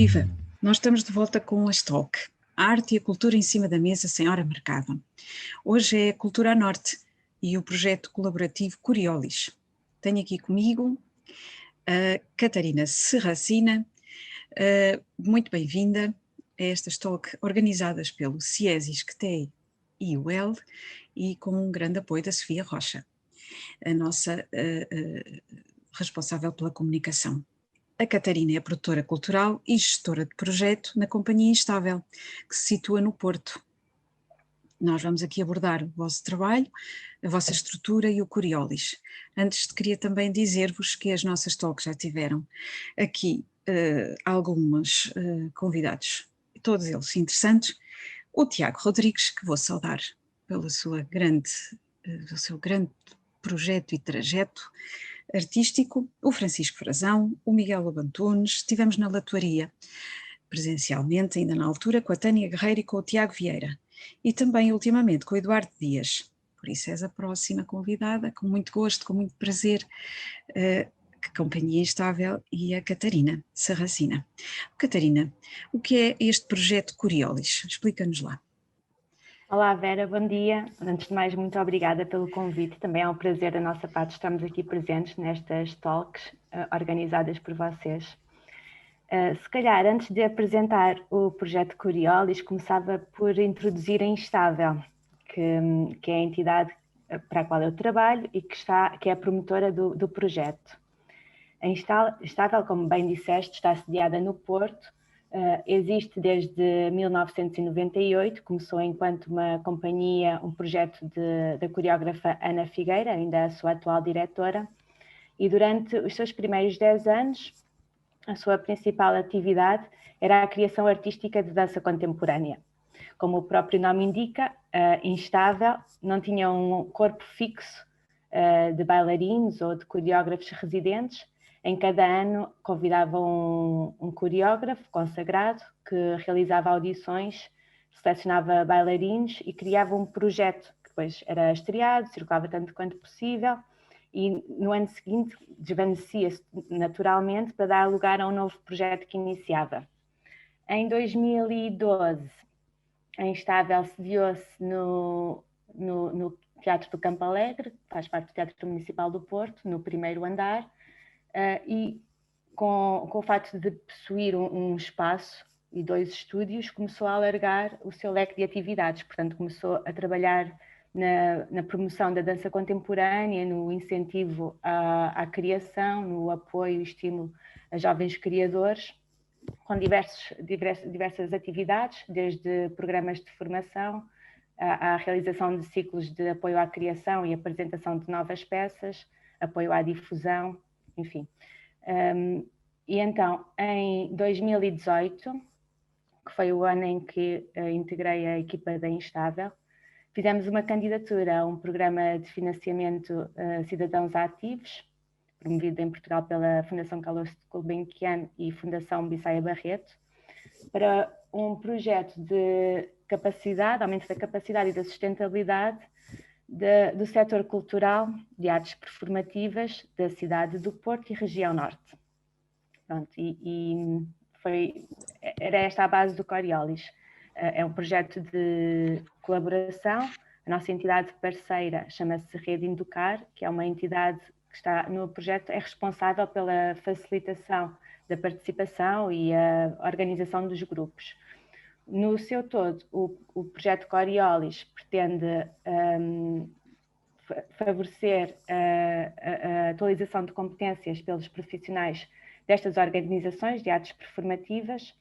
Viva! Nós estamos de volta com a Talk, a arte e a cultura em cima da mesa sem hora marcada. Hoje é a Cultura a Norte e o projeto colaborativo Coriolis. Tenho aqui comigo a Catarina Serracina. Muito bem-vinda a estas Talk organizadas pelo CIES, ISCTE e o EL e com um grande apoio da Sofia Rocha, a nossa responsável pela comunicação. A Catarina é produtora cultural e gestora de projeto na Companhia Instável, que se situa no Porto. Nós vamos aqui abordar o vosso trabalho, a vossa estrutura e o Coriolis. Antes queria também dizer-vos que as nossas talks já tiveram aqui alguns convidados, todos eles interessantes. O Tiago Rodrigues, que vou saudar pelo seu grande projeto e trajeto artístico, o Francisco Frazão, o Miguel Lobantunes. Estivemos na Latoaria, presencialmente, ainda na altura, com a Tânia Guerreiro e com o Tiago Vieira, e também ultimamente com o Eduardo Dias. Por isso és a próxima convidada, com muito gosto, com muito prazer, a Companhia Instável e a Catarina Serracina. Catarina, o que é este projeto Coriolis? Explica-nos lá. Olá Vera, bom dia. Antes de mais, muito obrigada pelo convite. Também é um prazer da nossa parte estarmos aqui presentes nestas talks organizadas por vocês. Se calhar, antes de apresentar o projeto Coriolis, começava por introduzir a Instável, que é a entidade para a qual eu trabalho e que é a promotora do projeto. A Instável, como bem disseste, está sediada no Porto. Existe desde 1998, começou enquanto uma companhia, um projeto da coreógrafa Ana Figueira, ainda a sua atual diretora, e durante os seus primeiros 10 anos, a sua principal atividade era a criação artística de dança contemporânea. Como o próprio nome indica, Instável não tinha um corpo fixo de bailarinos ou de coreógrafos residentes. Em cada ano convidavam um coreógrafo consagrado que realizava audições, selecionava bailarinos e criava um projeto que depois era estreado, circulava tanto quanto possível e no ano seguinte desvanecia-se naturalmente para dar lugar a um novo projeto que iniciava. Em 2012, a Instável sediou-se no Teatro do Campo Alegre, faz parte do Teatro Municipal do Porto, no primeiro andar. E com o facto de possuir um espaço e 2 estúdios, começou a alargar o seu leque de atividades. Portanto, começou a trabalhar na promoção da dança contemporânea, no incentivo à criação, no apoio e estímulo a jovens criadores, com diversas atividades, desde programas de formação, à realização de ciclos de apoio à criação e apresentação de novas peças, apoio à difusão, enfim. E então, em 2018, que foi o ano em que integrei a equipa da Instável, fizemos uma candidatura a um programa de financiamento Cidadãos Ativos, promovido em Portugal pela Fundação Carlos Gulbenkian e Fundação Bissaia Barreto, para um projeto de capacidade, aumento da capacidade e da sustentabilidade do setor cultural de artes performativas da cidade do Porto e região norte. Pronto, era esta a base do Coriolis. É um projeto de colaboração. A nossa entidade parceira chama-se Rede Inducar, que é uma entidade que está no projeto, é responsável pela facilitação da participação e a organização dos grupos. No seu todo, o projeto Coriolis pretende favorecer a atualização de competências pelos profissionais destas organizações de artes performativas,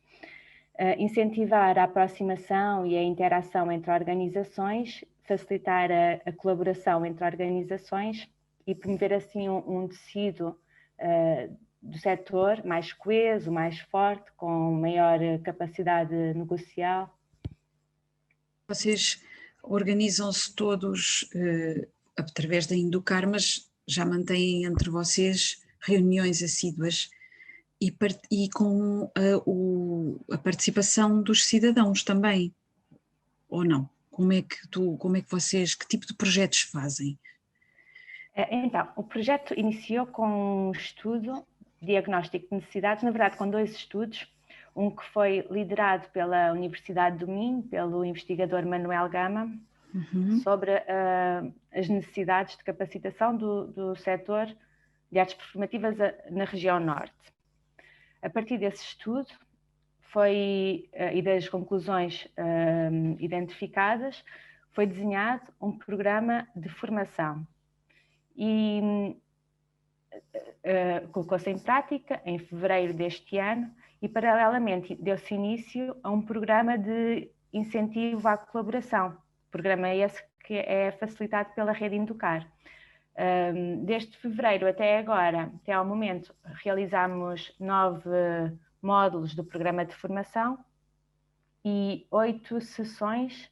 incentivar a aproximação e a interação entre organizações, facilitar a colaboração entre organizações e promover assim um tecido do setor mais coeso, mais forte, com maior capacidade negocial. Vocês organizam-se todos através da Inducar, mas já mantêm entre vocês reuniões assíduas e com a participação dos cidadãos também, ou não? Como é que vocês, que tipo de projetos fazem? Então, o projeto iniciou com um estudo diagnóstico de necessidades, na verdade com 2 estudos. um que foi liderado pela Universidade do Minho, pelo investigador Manuel Gama, sobre as necessidades de capacitação do setor de artes performativas na região norte. A partir desse estudo e das conclusões identificadas, foi desenhado um programa de formação e colocou-se em prática em fevereiro deste ano e, paralelamente, deu-se início a um programa de incentivo à colaboração. Programa esse que é facilitado pela Rede Inducar. Desde fevereiro até agora, até ao momento, realizamos 9 módulos do programa de formação e 8 sessões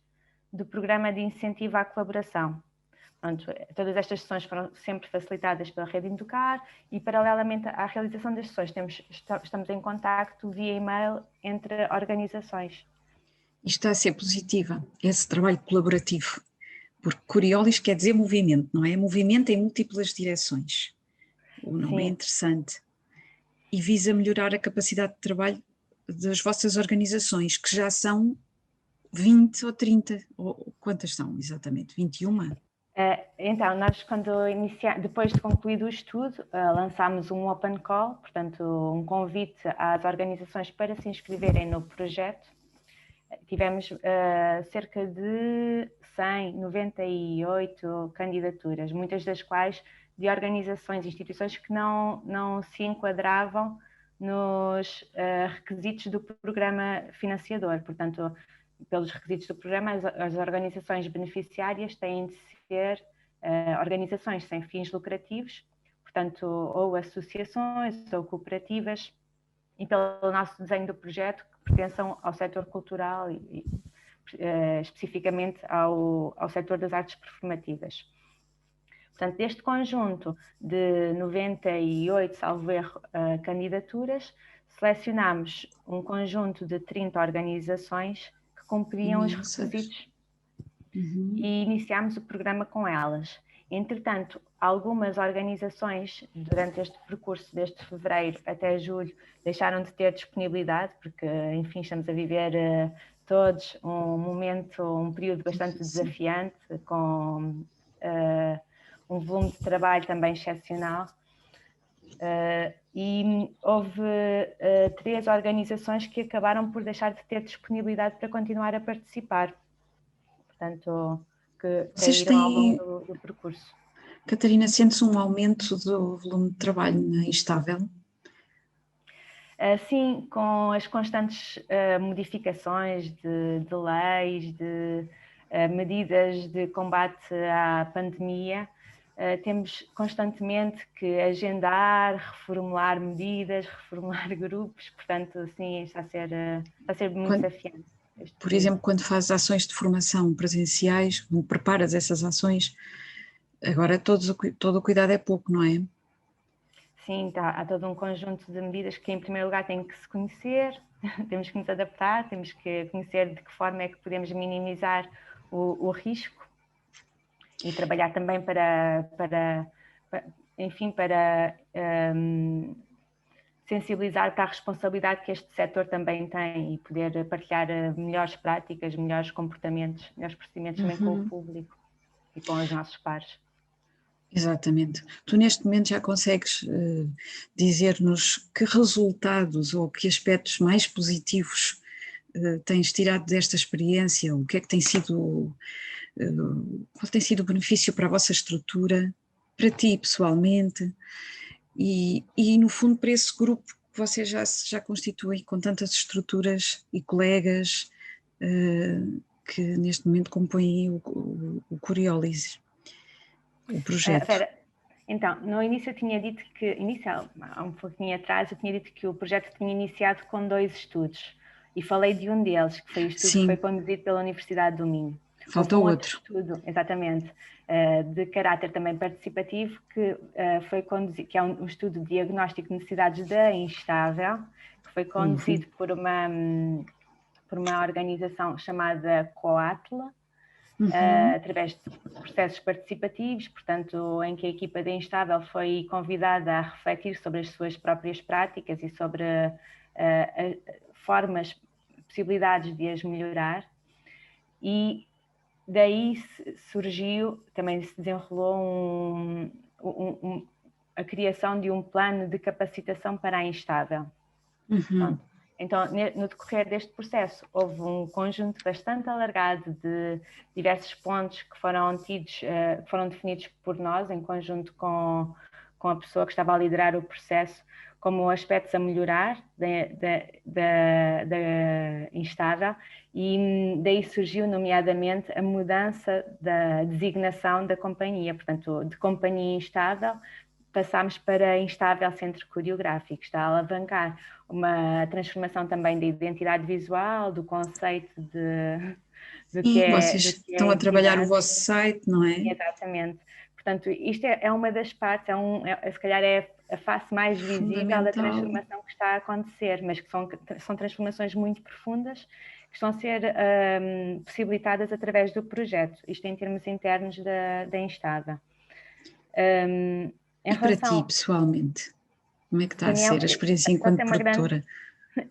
do programa de incentivo à colaboração. Pronto, todas estas sessões foram sempre facilitadas pela Rede Inducar e, paralelamente à realização das sessões, estamos em contacto via e-mail entre organizações. E está a ser positiva esse trabalho colaborativo, porque Coriolis quer dizer movimento, não é? Movimento em múltiplas direções. O nome é interessante. E visa melhorar a capacidade de trabalho das vossas organizações, que já são 20 ou 30, ou quantas são exatamente? 21? Então, nós depois de concluído o estudo, lançámos um open call, portanto um convite às organizações para se inscreverem no projeto. Tivemos cerca de 198 candidaturas, muitas das quais de organizações e instituições que não se enquadravam nos requisitos do programa financiador. Portanto, pelos requisitos do programa, as organizações beneficiárias têm de ser organizações sem fins lucrativos, portanto, ou associações ou cooperativas, e pelo nosso desenho do projeto, que pertençam ao setor cultural e especificamente ao setor das artes performativas. Portanto, deste conjunto de 98, salvo erro, candidaturas, selecionámos um conjunto de 30 organizações que cumpriam os requisitos e iniciámos o programa com elas. Entretanto, algumas organizações, durante este percurso, desde fevereiro até julho, deixaram de ter disponibilidade, porque, enfim, estamos a viver todos um período bastante desafiante, com um volume de trabalho também excepcional. E houve 3 organizações que acabaram por deixar de ter disponibilidade para continuar a participar. Portanto, que caíram ao longo do percurso. Catarina, sente-se um aumento do volume de trabalho na Instável? Sim, com as constantes modificações de leis, de medidas de combate à pandemia, temos constantemente que agendar, reformular medidas, reformular grupos, portanto, sim, está a ser muito desafiante. Por exemplo, quando fazes ações de formação presenciais, quando preparas essas ações, agora todo o cuidado é pouco, não é? Sim, há todo um conjunto de medidas que, em primeiro lugar, tem que se conhecer, temos que nos adaptar, temos que conhecer de que forma é que podemos minimizar o risco e trabalhar também para sensibilizar para a responsabilidade que este setor também tem e poder partilhar melhores práticas, melhores comportamentos, melhores procedimentos também com o público e com os nossos pares. Exatamente. Tu neste momento já consegues dizer-nos que resultados ou que aspectos mais positivos tens tirado desta experiência? O que é que tem sido, qual tem sido o benefício para a vossa estrutura, para ti pessoalmente e no fundo para esse grupo que vocês já constituem com tantas estruturas e colegas que neste momento compõem o Coriolis? O projeto. Vera, então, no início eu tinha dito que, há um pouquinho atrás, eu tinha dito que o projeto tinha iniciado com 2 estudos e falei de um deles, que foi o estudo que foi conduzido pela Universidade do Minho. Falta outro estudo, exatamente, de caráter também participativo, que foi conduzido, que é um estudo de diagnóstico de necessidades da Instável, que foi conduzido por uma organização chamada Coatla, através de processos participativos, portanto, em que a equipa da Instável foi convidada a refletir sobre as suas próprias práticas e sobre formas, possibilidades de as melhorar, e daí surgiu, também se desenrolou a criação de um plano de capacitação para a instável. Uhum. Então, no decorrer deste processo, houve um conjunto bastante alargado de diversos pontos que foram definidos por nós, em conjunto com a pessoa que estava a liderar o processo, como aspectos a melhorar da instável, e daí surgiu, nomeadamente, a mudança da designação da companhia. Portanto, de companhia instável, passámos para instável centro coreográfico. Está a alavancar uma transformação também da identidade visual, do conceito do que Sim, é... vocês estão a trabalhar o vosso site, não é? Exatamente. Portanto, isto é uma das partes, se calhar é a face mais visível da transformação que está a acontecer, mas que são transformações muito profundas, que estão a ser possibilitadas através do projeto, isto em termos internos da Instável. E para ti, pessoalmente, como é que está a ser a experiência enquanto produtora?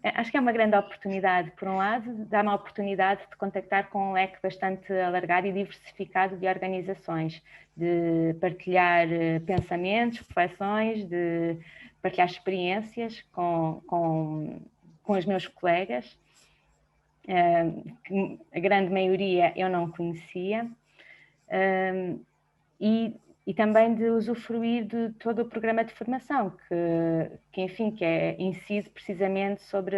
Acho que é uma grande oportunidade. Por um lado, dá-me a oportunidade de contactar com um leque bastante alargado e diversificado de organizações, de partilhar pensamentos, reflexões, de partilhar experiências com os meus colegas, que a grande maioria eu não conhecia, e também de usufruir de todo o programa de formação, que incide precisamente sobre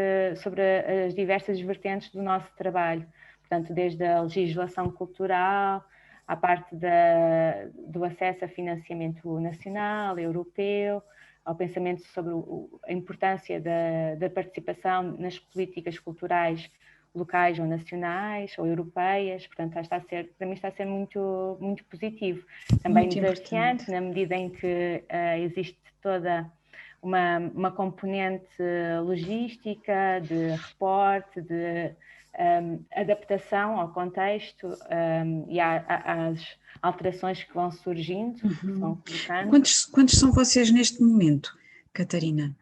as diversas vertentes do nosso trabalho. Portanto, desde a legislação cultural, à parte do acesso a financiamento nacional, europeu, ao pensamento sobre a importância da participação nas políticas culturais locais ou nacionais ou europeias. Portanto, para mim está a ser muito, muito positivo. Também desafiante, na medida em que existe toda uma componente logística, de reporte, de adaptação ao contexto e às alterações que vão surgindo, que vão colocando. Quantos são vocês neste momento, Catarina?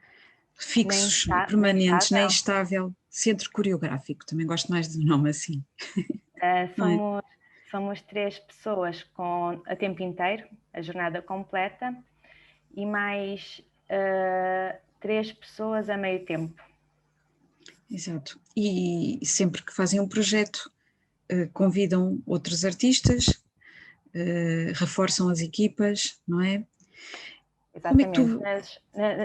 Fixos, permanentes, nem estável, centro coreográfico, também gosto mais do nome assim. Somos 3 pessoas a tempo inteiro, a jornada completa, e mais 3 pessoas a meio tempo. Exato. E sempre que fazem um projeto, convidam outros artistas, reforçam as equipas, não é? Exatamente.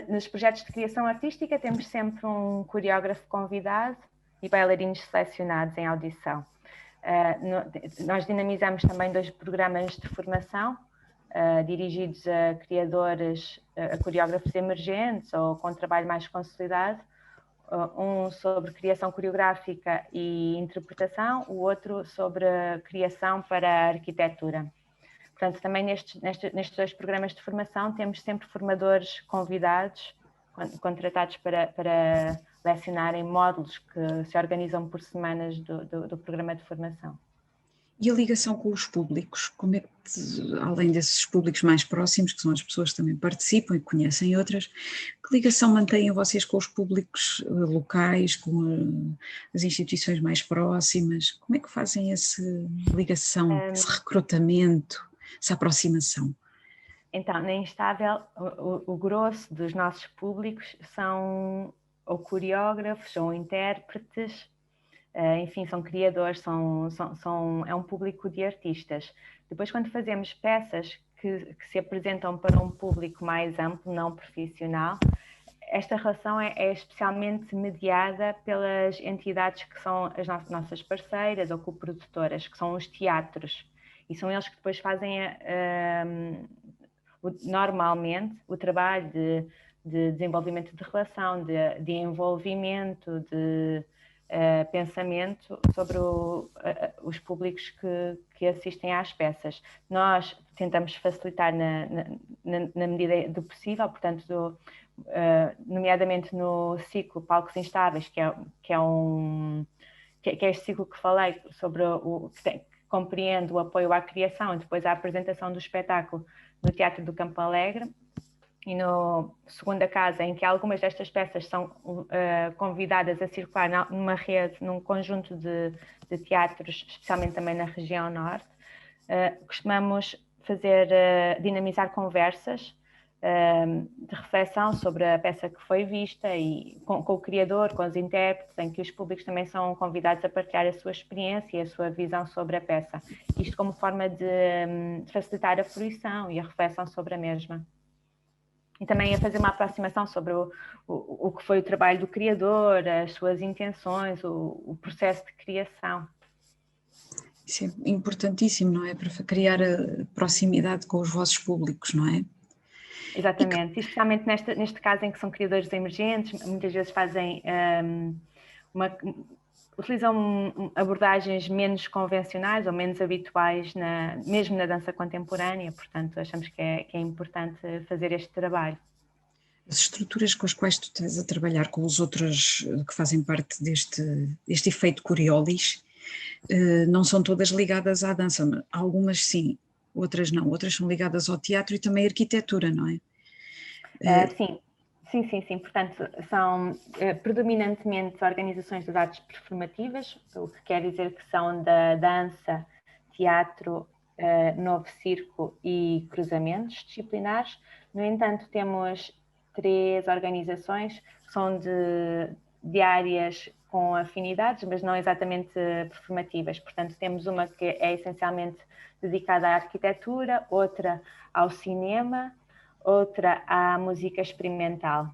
Nos projetos de criação artística temos sempre um coreógrafo convidado e bailarinos selecionados em audição. Nós dinamizamos também 2 programas de formação dirigidos a criadores, a coreógrafos emergentes ou com trabalho mais consolidado, um sobre criação coreográfica e interpretação, o outro sobre criação para a arquitetura. Portanto, também nestes 2 programas de formação temos sempre formadores convidados, contratados para lecionarem módulos que se organizam por semanas do programa de formação. E a ligação com os públicos? Como é que, além desses públicos mais próximos, que são as pessoas que também participam e conhecem outras, que ligação mantêm vocês com os públicos locais, com as instituições mais próximas? Como é que fazem essa ligação, esse recrutamento, essa aproximação? Então, na Instável, o grosso dos nossos públicos são ou coreógrafos ou intérpretes, enfim, são criadores, é um público de artistas. Depois, quando fazemos peças que se apresentam para um público mais amplo, não profissional, esta relação é especialmente mediada pelas entidades que são as nossas parceiras ou coprodutoras, que são os teatros, e são eles que depois fazem normalmente o trabalho de desenvolvimento de relação, de envolvimento, de pensamento sobre os públicos que assistem às peças. Nós tentamos facilitar na medida do possível, portanto, nomeadamente no ciclo Palcos Instáveis, que é este ciclo que falei sobre que compreende o apoio à criação e depois a apresentação do espetáculo no Teatro do Campo Alegre. e no Segunda Casa, em que algumas destas peças são convidadas a circular numa rede, num conjunto de teatros, especialmente também na região norte, costumamos dinamizar conversas de reflexão sobre a peça que foi vista e com o criador, com os intérpretes, em que os públicos também são convidados a partilhar a sua experiência e a sua visão sobre a peça. Isto como forma de facilitar a fruição e a reflexão sobre a mesma. E também a fazer uma aproximação sobre o que foi o trabalho do criador, as suas intenções, o processo de criação. Isso é importantíssimo, não é? Para criar a proximidade com os vossos públicos, não é? Exatamente, especialmente neste caso em que são criadores emergentes, muitas vezes utilizam abordagens menos convencionais ou menos habituais, mesmo na dança contemporânea, portanto achamos que é importante fazer este trabalho. As estruturas com as quais tu estás a trabalhar com os outros que fazem parte deste efeito Coriolis, não são todas ligadas à dança, algumas sim, outras não, outras são ligadas ao teatro e também à arquitetura, não é? Sim. Portanto, são predominantemente organizações das artes performativas, o que quer dizer que são da dança, teatro, novo circo e cruzamentos disciplinares. No entanto, temos 3 organizações que são de áreas com afinidades, mas não exatamente performativas. Portanto, temos uma que é essencialmente dedicada à arquitetura, outra ao cinema, outra à música experimental.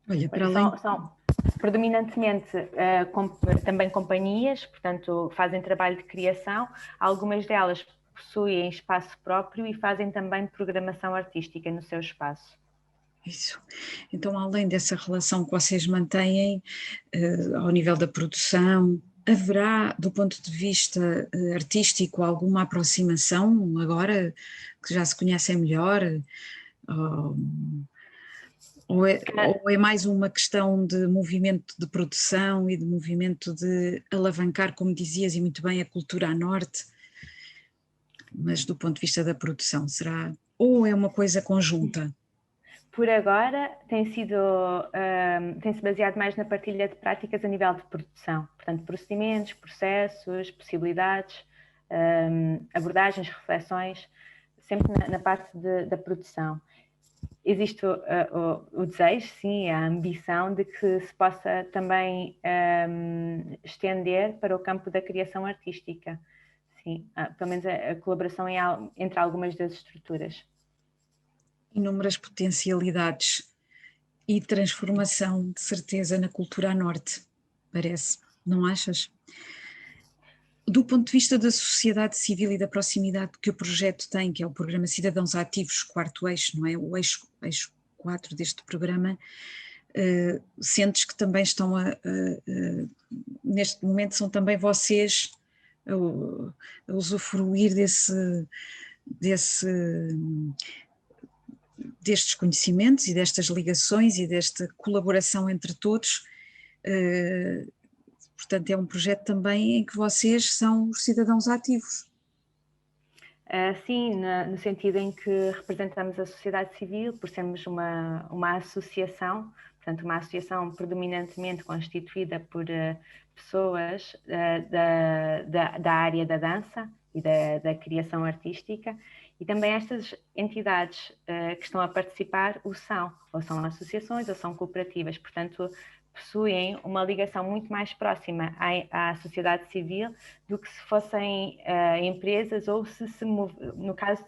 Olha, para além... São predominantemente também companhias, portanto fazem trabalho de criação, algumas delas possuem espaço próprio e fazem também programação artística no seu espaço. Isso. Então, além dessa relação que vocês mantêm ao nível da produção, haverá, do ponto de vista artístico, alguma aproximação agora que já se conhecem melhor? Ou é mais uma questão de movimento de produção e de movimento de alavancar, como dizias, e muito bem, a cultura a norte? Mas do ponto de vista da produção, será? Ou é uma coisa conjunta? Por agora tem-se baseado mais na partilha de práticas a nível de produção, portanto procedimentos, processos, possibilidades, abordagens, reflexões, sempre na parte da produção. Existe o desejo, sim, a ambição de que se possa também estender para o campo da criação artística, sim, pelo menos a colaboração entre algumas das estruturas. Inúmeras potencialidades e transformação, de certeza, na cultura a norte, parece, não achas? Do ponto de vista da sociedade civil e da proximidade que o projeto tem, que é o programa Cidadãos Ativos, quarto eixo, não é? O eixo 4 deste programa, sentes que também estão neste momento são também vocês a usufruir destes conhecimentos e destas ligações e desta colaboração entre todos. Portanto, é um projeto também em que vocês são os cidadãos ativos. Sim, no sentido em que representamos a sociedade civil, por sermos uma associação, portanto uma associação predominantemente constituída por pessoas da área da dança e da criação artística, e também estas entidades que estão a participar ou são associações ou são cooperativas, portanto possuem uma ligação muito mais próxima à sociedade civil do que se fossem empresas ou no caso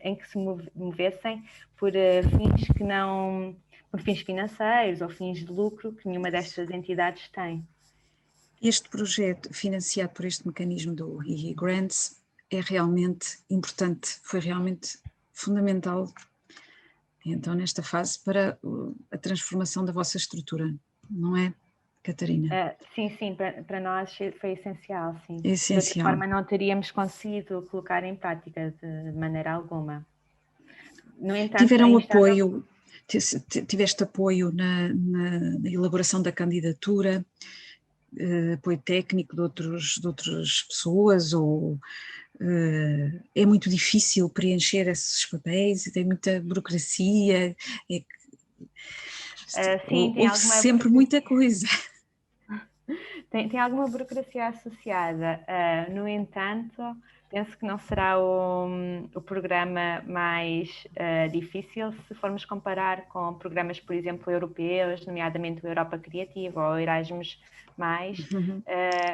em que se movessem por fins que não, por fins financeiros ou fins de lucro que nenhuma destas entidades tem. Este projeto, financiado por este mecanismo do EE Grants, é realmente importante, foi realmente fundamental, então, nesta fase, para a transformação da vossa estrutura, não é, Catarina? Sim, para nós foi essencial, sim. É essencial. De outra forma, não teríamos conseguido colocar em prática de maneira alguma. No entanto, tiveram apoio, tiveste apoio na elaboração da candidatura, apoio técnico de outras pessoas, ou é muito difícil preencher esses papéis e tem muita burocracia, sim, tem houve sempre muita coisa. Tem alguma burocracia associada, no entanto, penso que não será o programa mais difícil se formos comparar com programas, por exemplo, europeus, nomeadamente o Europa Criativa ou o Erasmus+,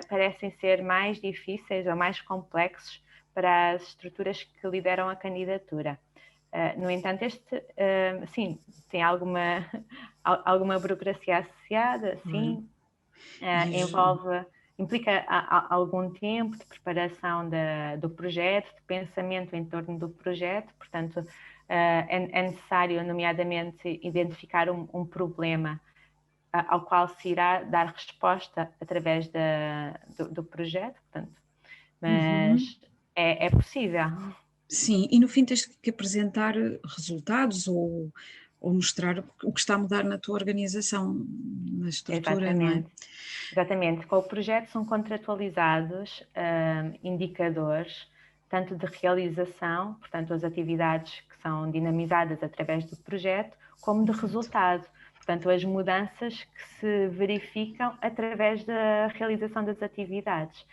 parecem ser mais difíceis ou mais complexos para as estruturas que lideram a candidatura. No entanto, sim, tem alguma burocracia associada, sim. Implica algum tempo de preparação do projeto, de pensamento em torno do projeto, portanto, é necessário, nomeadamente, identificar um problema ao qual se irá dar resposta através do projeto, portanto, mas é possível. Sim, e no fim tens que apresentar resultados ou mostrar o que está a mudar na tua organização, na estrutura, Exatamente. não é? Exatamente. Com o projeto são contratualizados indicadores, tanto de realização, portanto, as atividades que são dinamizadas através do projeto, como de resultado, portanto, as mudanças que se verificam através da realização das atividades.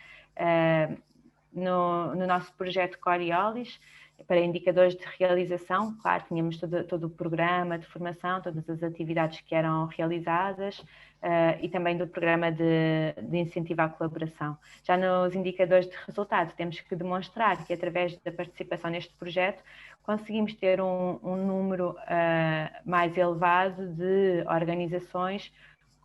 No nosso projeto Coriolis, para indicadores de realização, claro, tínhamos todo o programa de formação, todas as atividades que eram realizadas e também do programa de incentivo à colaboração. Já nos indicadores de resultado, temos que demonstrar que através da participação neste projeto conseguimos ter um número mais elevado de organizações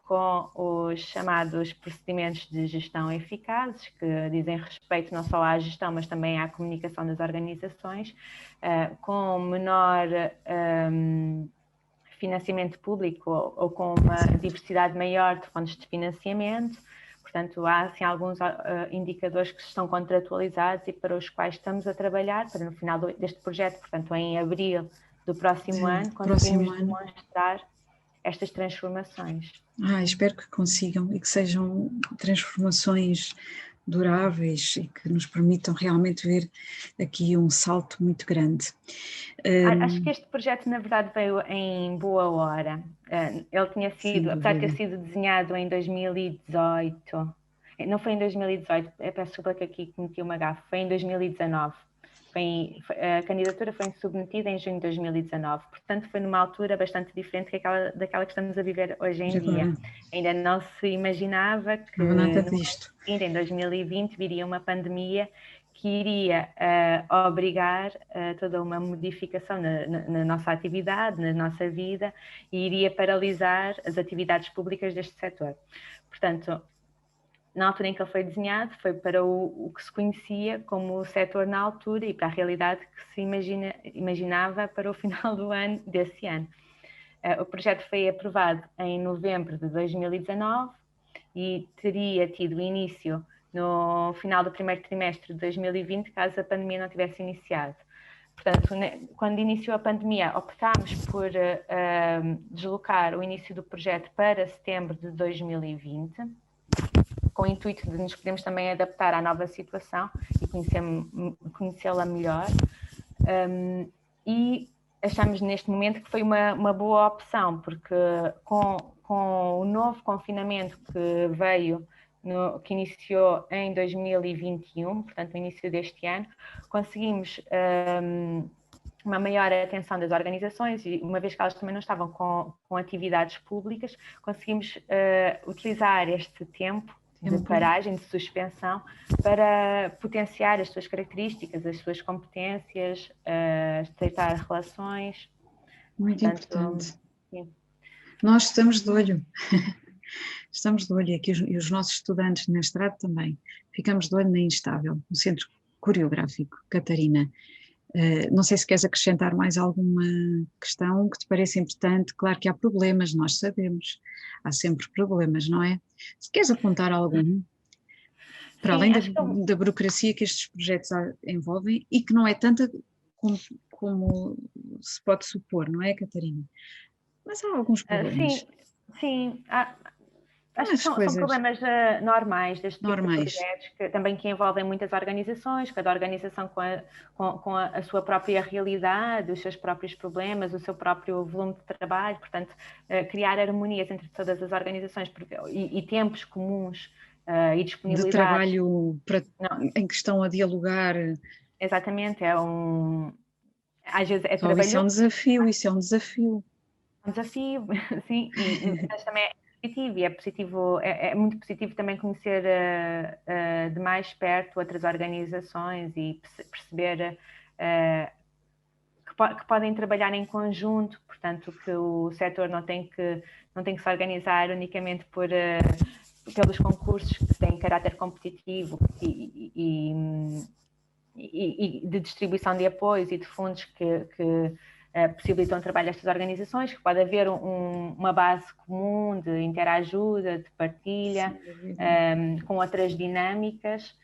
com os chamados procedimentos de gestão eficazes, que dizem respeito não só à gestão, mas também à comunicação das organizações, com menor financiamento público ou com uma diversidade maior de fontes de financiamento. Portanto, há assim, alguns indicadores que estão contratualizados e para os quais estamos a trabalhar para no final deste projeto, portanto, em abril do próximo ano, conseguimos demonstrar estas transformações. Espero que consigam e que sejam transformações duráveis e que nos permitam realmente ver aqui um salto muito grande. Acho que este projeto, na verdade, veio em boa hora. Ele tinha sido, apesar de ter sido desenhado em 2018, não foi em 2018, peço desculpa que aqui cometi uma gafe, foi em 2019. A candidatura foi submetida em junho de 2019, portanto foi numa altura bastante diferente daquela que estamos a viver hoje em dia. Ainda não se imaginava que em 2020 viria uma pandemia que iria obrigar toda uma modificação na nossa atividade, na nossa vida, e iria paralisar as atividades públicas deste setor. Portanto, na altura em que ele foi desenhado, foi para o que se conhecia como o setor na altura e para a realidade que se imaginava para o final desse ano. O projeto foi aprovado em novembro de 2019 e teria tido início no final do primeiro trimestre de 2020, caso a pandemia não tivesse iniciado. Portanto, quando iniciou a pandemia, optámos por deslocar o início do projeto para setembro de 2020, com o intuito de nos podermos também adaptar à nova situação e conhecê-la melhor. E achamos neste momento que foi uma boa opção, porque com o novo confinamento que veio, que iniciou em 2021, portanto no início deste ano, conseguimos uma maior atenção das organizações e uma vez que elas também não estavam com atividades públicas, conseguimos utilizar este tempo de paragem, de suspensão, para potenciar as suas características, as suas competências, estreitar relações. Muito importante. Sim. Nós estamos de olho. Estamos de olho aqui e os nossos estudantes de mestrado também. Ficamos de olho na Instável, no Centro Coreográfico. Catarina, não sei se queres acrescentar mais alguma questão que te pareça importante. Claro que há problemas, nós sabemos. Há sempre problemas, não é? Se queres apontar algum, para além da burocracia que estes projetos envolvem e que não é tanta como se pode supor, não é, Catarina? Mas há alguns problemas. Sim. Acho que são problemas normais deste tipo de projetos, que envolvem muitas organizações, cada organização com a sua própria realidade, os seus próprios problemas, o seu próprio volume de trabalho, portanto, criar harmonias entre todas as organizações e tempos comuns e disponibilidade. De trabalho em que estão a dialogar. Exatamente, às vezes é trabalhoso. Isso é um desafio. É um desafio, sim, mas também é positivo, e é positivo, é muito positivo também conhecer de mais perto outras organizações e perceber que podem trabalhar em conjunto, portanto, que o setor não tem que se organizar unicamente pelos concursos que têm caráter competitivo e de distribuição de apoios e de fundos que possibilitam o trabalho destas organizações, que pode haver uma base comum de interajuda, de partilha, com outras dinâmicas.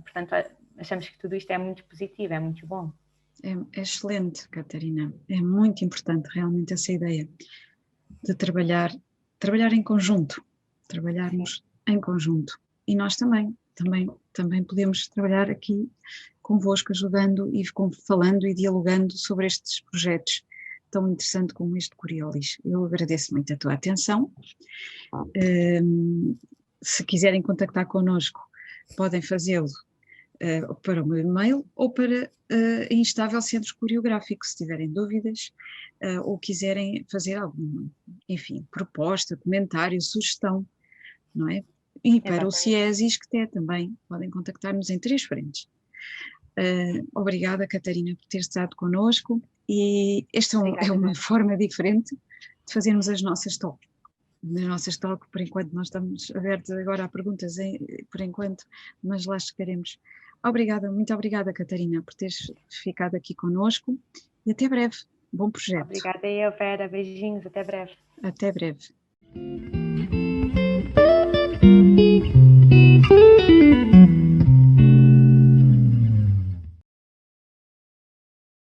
Portanto, achamos que tudo isto é muito positivo, é muito bom. É excelente, Catarina. É muito importante realmente essa ideia de trabalhar em conjunto, trabalharmos em conjunto. E nós também podemos trabalhar aqui convosco, ajudando e falando e dialogando sobre estes projetos tão interessantes como este Coriolis. Eu agradeço muito a tua atenção. Se quiserem contactar connosco, podem fazê-lo para o meu e-mail ou para a Instável Centro Coreográfico, se tiverem dúvidas ou quiserem fazer alguma, enfim, proposta, comentário, sugestão, não é? E para o CIES e ISCTE também podem contactar-nos em 3 frentes. Obrigada, Catarina, por ter estado connosco, e esta é uma forma diferente de fazermos as nossas talks. Nas nossas talks, por enquanto, nós estamos abertos agora a perguntas, por enquanto, mas lá chegaremos. Muito obrigada, Catarina, por teres ficado aqui connosco, e até breve. Bom projeto. Obrigada eu, Vera. Beijinhos, até breve. Até breve.